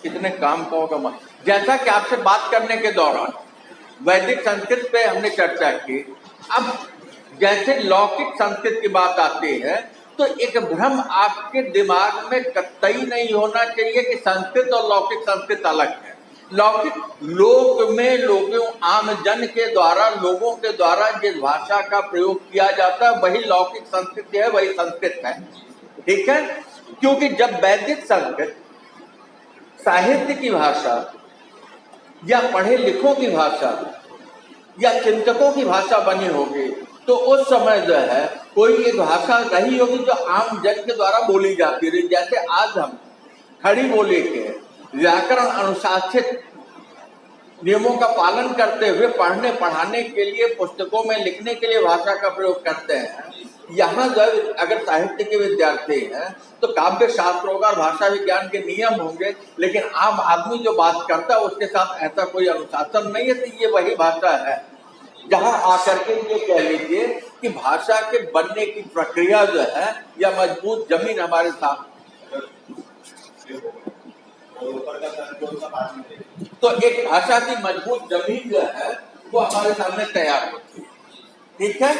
कितने काम का मन। जैसा कि आपसे बात करने के दौरान वैदिक संस्कृत पे हमने चर्चा की, अब जैसे लौकिक संस्कृत की बात आती है तो एक भ्रम आपके दिमाग में कतई नहीं होना चाहिए कि संस्कृत और लौकिक संस्कृत अलग है। लौकिक लोक में लोगों आम जन के द्वारा, लोगों के द्वारा जिस भाषा का प्रयोग किया जाता है वही लौकिक संस्कृत है, वही संस्कृत है। ठीक है, क्योंकि जब वैदिक संस्कृत साहित्य की भाषा या पढ़े लिखों की भाषा या चिंतकों की भाषा बनी होगी तो उस समय जो है कोई एक भाषा रही होगी जो आम जन के द्वारा बोली जाती रही। जैसे आज हम खड़ी बोली के व्याकरण अनुशासित नियमों का पालन करते हुए पढ़ने पढ़ाने के लिए, पुस्तकों में लिखने के लिए भाषा का प्रयोग करते हैं। यहाँ जब अगर साहित्य के विद्यार्थी हैं तो काव्य शास्त्र होगा, भाषा विज्ञान के नियम होंगे, लेकिन आम आदमी जो बात करता है उसके साथ ऐसा कोई अनुशासन नहीं है। तो ये वही भाषा है जहाँ आकर के ये कह लीजिए कि भाषा के बनने की प्रक्रिया जो है या मजबूत जमीन हमारे साथ, तो एक भाषा की मजबूत जमीन जो है वो हमारे सामने तैयार होती है। ठीक है,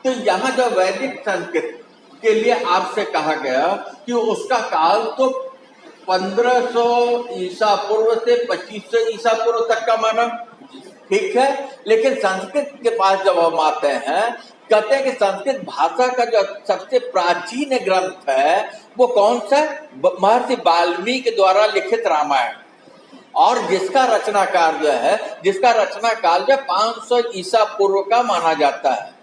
तो यहाँ जो वैदिक संस्कृत के लिए आपसे कहा गया कि उसका काल तो 1500 ईसा पूर्व से 2500 ईसा पूर्व तक का माना। ठीक है, लेकिन संस्कृत के पास जब हम आते हैं कहते हैं कि संस्कृत भाषा का जो सबसे प्राचीन ग्रंथ है वो कौन सा? महर्षि वाल्मीकि द्वारा लिखित रामायण, और जिसका रचनाकार जो है, जिसका रचना काल जो 500 ईसा पूर्व का माना जाता है।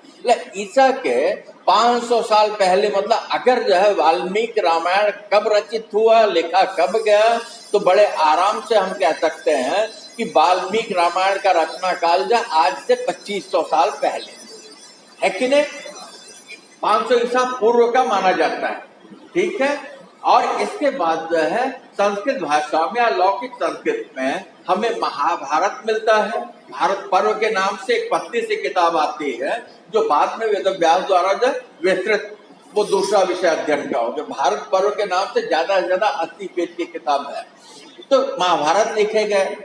ईसा के 500 साल पहले, मतलब अगर जो है वाल्मीकि रामायण कब रचित हुआ, लिखा कब गया, तो बड़े आराम से हम कह सकते हैं कि वाल्मीकि रामायण का रचना काल जो आज से 2500 साल पहले है कि नहीं, 500 ईसा पूर्व का माना जाता है। ठीक है, और इसके बाद जो है संस्कृत भाषा में या लौकिक संस्कृत में हमें महाभारत मिलता है। भारत पर्व के नाम से एक पतली सी किताब आती है जो बाद में वेदव्यास द्वारा जो विस्तृत, वो दूसरा विषय अध्ययन का हो, जो भारत पर्व के नाम से ज्यादा से ज्यादा 80 पेज की किताब है। तो महाभारत लिखे गए,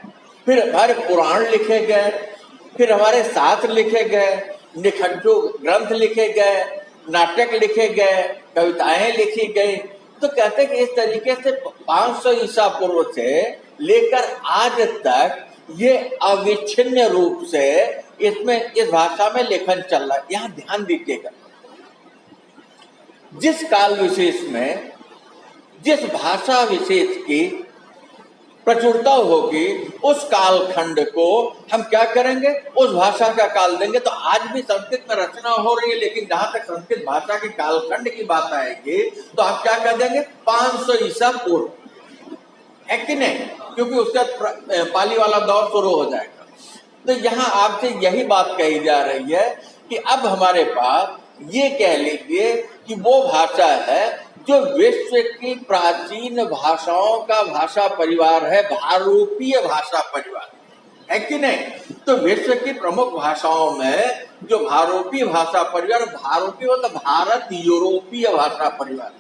फिर हमारे पुराण लिखे गए, फिर हमारे शास्त्र लिखे गए, निखंडु ग्रंथ लिखे गए, नाटक लिखे गए, कविताएं लिखी गई। तो कहते हैं कि इस तरीके से 500 ईसा पूर्व से लेकर आज तक ये अविच्छिन्न रूप से इसमें, इस भाषा में लेखन चल रहा है। यहाँ ध्यान दीजिएगा, जिस काल विशेष में जिस भाषा विशेष की प्रचुरता होगी उस कालखंड को हम क्या करेंगे, उस भाषा का काल देंगे। तो आज भी संस्कृत में रचना हो रही है, लेकिन जहां तक संस्कृत भाषा के कालखंड की बात आएगी तो आप क्या कर देंगे, 500 ईसा पूर्व, है कि नहीं, क्योंकि उसका पाली वाला दौर शुरू हो जाएगा। तो यहाँ आपसे यही बात कही जा रही है कि अब हमारे पास ये कह लीजिए कि वो भाषा है जो विश्व की प्राचीन भाषाओं का भाषा परिवार है, भारूपीय भाषा परिवार, है कि नहीं। तो विश्व की प्रमुख भाषाओं में जो भारूपीय भाषा परिवार, भारूपीय मतलब भारत यूरोपीय भाषा परिवार,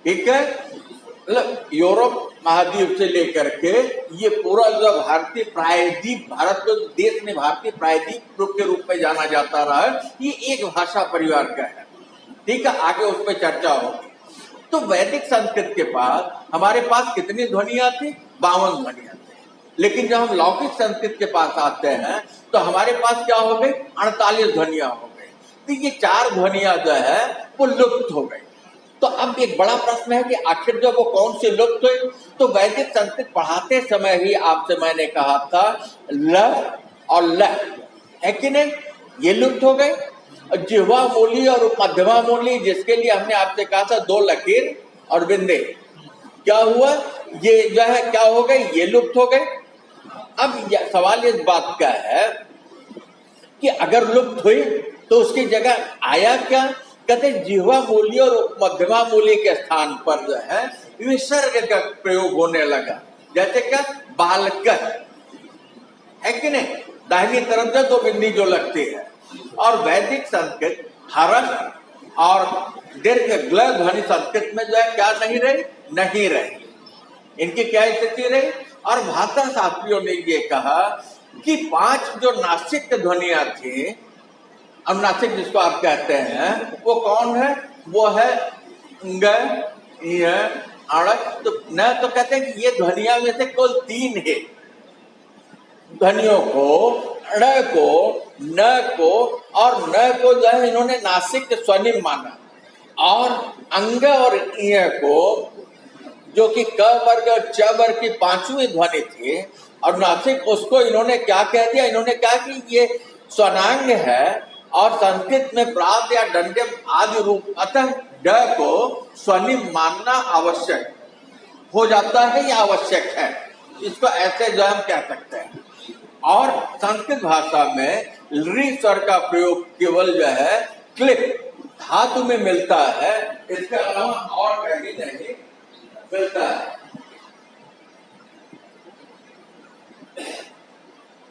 ठीक है, मतलब यूरोप महाद्वीप से लेकर के ये पूरा जो भारतीय प्रायद्वीप, भारत को देश में भारतीय प्रायद्वीप के रूप में जाना जाता रहा है, ये एक भाषा परिवार का है। ठीक है, आगे उस पर चर्चा होगी। तो वैदिक संस्कृत के पास हमारे पास कितनी ध्वनियां थी? 52 ध्वनियां थी। लेकिन जब हम लौकिक संस्कृत के पास आते हैं तो हमारे पास क्या हो गई, 48 ध्वनियां हो गई। तो ये 4 ध्वनियां जो है वो लुप्त हो गई। तो अब एक बड़ा प्रश्न है कि आखिर जो वो कौन सी लुप्त हुई? तो वैदिक संस्कृत पढ़ाते समय ही आपसे मैंने कहा था ल और ल, है कि नहीं, ये लुप्त हो गए। जिह्वा मूली और मध्यमा मूली, जिसके लिए हमने आपसे कहा था 2 लकीर और बिंदे, क्या हुआ, ये जो है क्या हो गए, ये लुप्त हो गए। अब सवाल इस बात का है कि अगर लुप्त हुई तो उसकी जगह आया क्या? कहते जिह्वा मूली और मध्यमा मूली के स्थान पर जो है विसर्ग का प्रयोग होने लगा। जैसे क्या, बालक, है कि नहीं, दाहिनी तरफ से 2 बिंदी जो लगती है। और वैदिक संस्कृत हरस और दीर्घ ग्ल ध्वनि संस्कृत में जो है क्या नहीं रही, नहीं रही। इनकी क्या स्थिति रही? और भाषा शास्त्रियों ने ये कहा कि 5 जो नासिक ध्वनियां थी, अब नासिक जिसको आप कहते हैं वो कौन है? वो है ङ, य, अण। तो न तो कहते हैं कि ये ध्वनियां में से कुल 3 है। ध्वनियों को, ण को, न को और न को जो है इन्होंने नासिक स्वनिम माना, और अंग और इ को जो कि क वर्ग और च वर्ग की 5वीं ध्वनि थी और नासिक, उसको इन्होंने क्या कह दिया? इन्होंने कहा कि ये स्वनांग है और संस्कृत में प्रात या दंड्यम आदि रूप, अतः ड को स्वनिम मानना आवश्यक हो जाता है या आवश्यक है, इसको ऐसे जो हम कह सकते हैं। और संस्कृत भाषा में री स्वर का प्रयोग केवल जो है क्लिप धातु में मिलता है, इसके अलावा और कहीं नहीं मिलता है।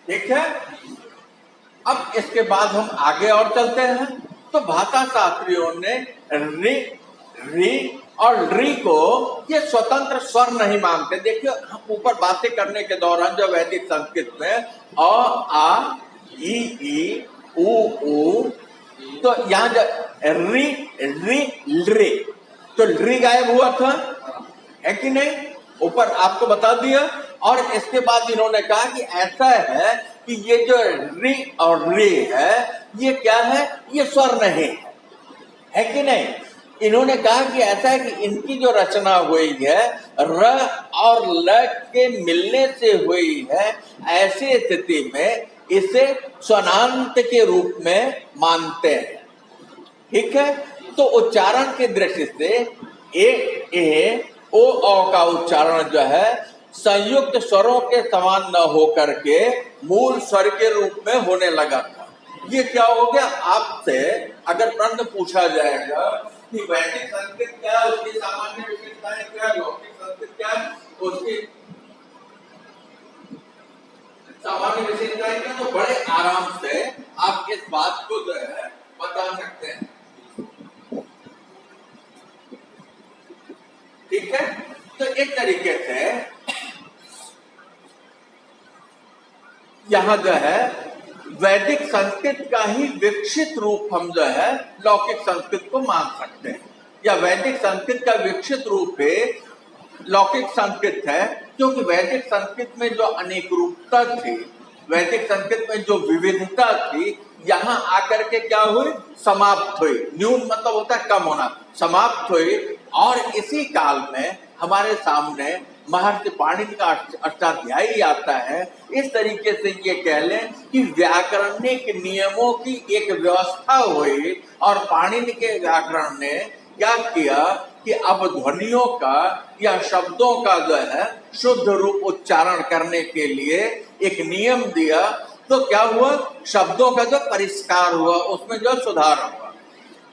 ठीक है, अब इसके बाद हम आगे और चलते हैं। तो भाषा शास्त्रियों ने री, री और री को ये स्वतंत्र स्वर नहीं मानते। देखिए, हम ऊपर बातें करने के दौरान जो वैदिक संस्कृत में अ, आ, ई, उ, तो यहाँ जो री, री, रे, तो री गायब हुआ था, है कि नहीं? ऊपर आपको बता दिया। और इसके बाद इन्होंने कहा कि ऐसा है कि ये जो री और रे है, ये क्या है? ये स्वर नहीं है कि नहीं? इन्होंने कहा कि ऐसा है कि इनकी जो रचना हुई है र और ल के मिलने से हुई है, ऐसी स्थिति में इसे स्वनांत के रूप में मानते हैं। ठीक है, तो उच्चारण की दृष्टि से ए ओ का उच्चारण जो है संयुक्त स्वरों के समान न होकर के मूल स्वर के रूप में होने लगा था। ये क्या हो गया? आपसे अगर प्रश्न पूछा जाएगा कि वैदिक संस्कृत क्या है, उसकी सामान्य विशेषताएं क्या है, लौकिक संस्कृत क्या है, उसकी सामान्य विशेषताएं क्या, तो बड़े आराम से आप इस बात को जो है बता सकते हैं। ठीक है, तो एक तरीके से यहां जो है वैदिक संस्कृत का ही विकसित रूप हम जो है लौकिक संस्कृत को मान सकते हैं, या वैदिक संस्कृत का विकसित रूप है लौकिक संस्कृत है, क्योंकि वैदिक संस्कृत में जो अनेक रूपता थी, वैदिक संस्कृत में जो विविधता थी, यहाँ आकर के क्या हुई? समाप्त हुई। न्यून मतलब होता है कम होना, समाप्त हुई। और इसी काल में हमारे सामने महर्षि पाणिनि का अष्टाध्यायी आता है। इस तरीके से ये कह लें कि व्याकरणिक नियमों की एक व्यवस्था हुई, और पाणिनि के व्याकरण ने क्या किया कि अब ध्वनियों का या शब्दों का जो है शुद्ध रूप उच्चारण करने के लिए एक नियम दिया। तो क्या हुआ? शब्दों का जो परिष्कार हुआ, उसमें जो सुधार हुआ।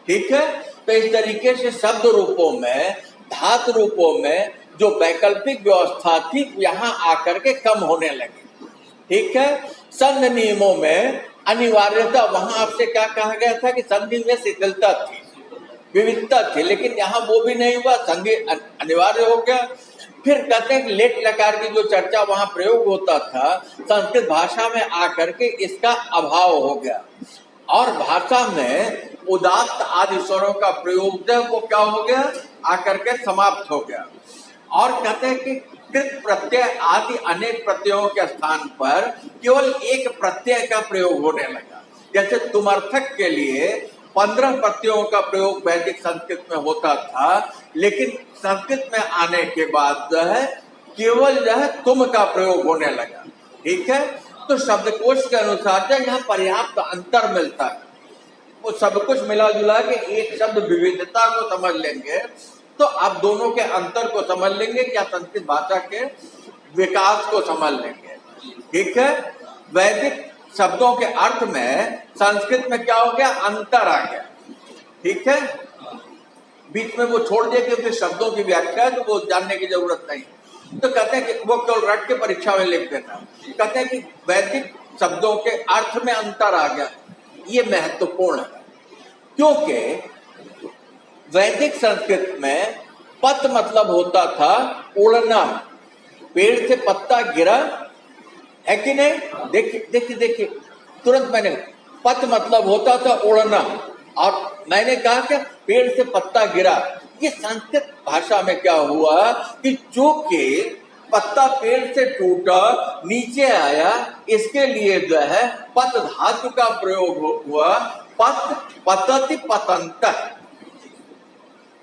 ठीक है, तो इस तरीके से शब्द रूपों में, धातु रूपों में जो वैकल्पिक व्यवस्था थी, यहाँ आकर के कम होने लगी। ठीक है, संधि नियमों में अनिवार्यता, वहां आपसे क्या कहा गया था कि संधि में शिथिलता थी, विविधता थी, लेकिन यहाँ वो भी नहीं हुआ, संधि अनिवार्य हो गया। फिर कहते हैं कि लेट लकार की जो चर्चा वहां प्रयोग होता था, संस्कृत भाषा में आकर के इसका अभाव हो गया, और भाषा में उदात्त आदि स्वरों का प्रयोग जो वो क्या हो गया? आकर के समाप्त हो गया। और कहते हैं कि कृत प्रत्यय आदि अनेक प्रत्ययों के स्थान पर केवल एक प्रत्यय का प्रयोग होने लगा। जैसे तुमर्थक के लिए 15 प्रत्ययों का प्रयोग वैदिक संस्कृत में होता था, लेकिन संस्कृत में आने के बाद जो है केवल जो है तुम का प्रयोग होने लगा। ठीक है, तो शब्दकोश के अनुसार जो यहाँ पर्याप्त अंतर मिलता है, वो सब कुछ मिला जुला के एक शब्द विविधता को समझ लेंगे तो आप दोनों के अंतर को समझ लेंगे, क्या संस्कृत भाषा के विकास को समझ लेंगे। ठीक है, वैदिक शब्दों के अर्थ में संस्कृत में क्या हो गया? अंतर आ गया। ठीक है, बीच में वो छोड़ दिया क्योंकि शब्दों की व्याख्या है तो वो जानने की जरूरत नहीं। तो कहते हैं कि वो केवल रट के परीक्षा में लिख देना। कहते हैं कि वैदिक शब्दों के अर्थ में अंतर आ गया, ये महत्वपूर्ण है, क्योंकि वैदिक संस्कृत में पत मतलब होता था उड़ना, पेड़ से पत्ता गिरा है कि नहीं? देखिए देखिए देखिए, तुरंत मैंने, पत मतलब होता था उड़ना, और मैंने कहा कि पेड़ से पत्ता गिरा। ये संस्कृत भाषा में क्या हुआ कि चूंकि पत्ता पेड़ से टूटा नीचे आया, इसके लिए जो है पत धातु का प्रयोग हुआ। पत, पतति, पतंत,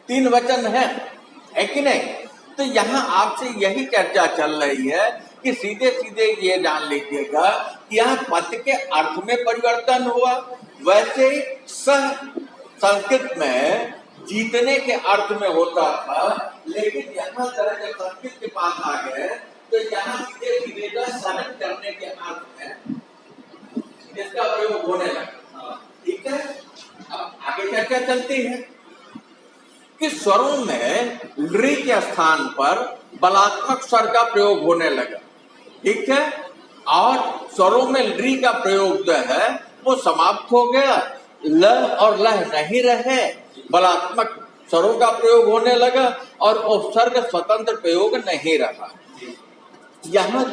3 वचन है कि नहीं? तो यहाँ आपसे यही चर्चा चल रही है कि सीधे सीधे ये जान लीजिएगा कि यहाँ पद के अर्थ में परिवर्तन हुआ। वैसे सह संस्कृत में जीतने के अर्थ में होता था, लेकिन यहाँ जब संस्कृत के पास आ गए तो यहाँ सीधे सीधे सहन करने के अर्थ में इसका प्रयोग होने लगा। ठीक है, अब आगे चर्चा चलती है कि स्वरों में ऋ के स्थान पर बलात्मक स्वर का प्रयोग होने लगा। ठीक है, और स्वरों में ऋ का प्रयोग जो है वो समाप्त हो गया, ल और लह नहीं रहे, बलात्मक स्वरों का प्रयोग होने लगा और उपसर्ग स्वतंत्र प्रयोग नहीं रहा। यहाँ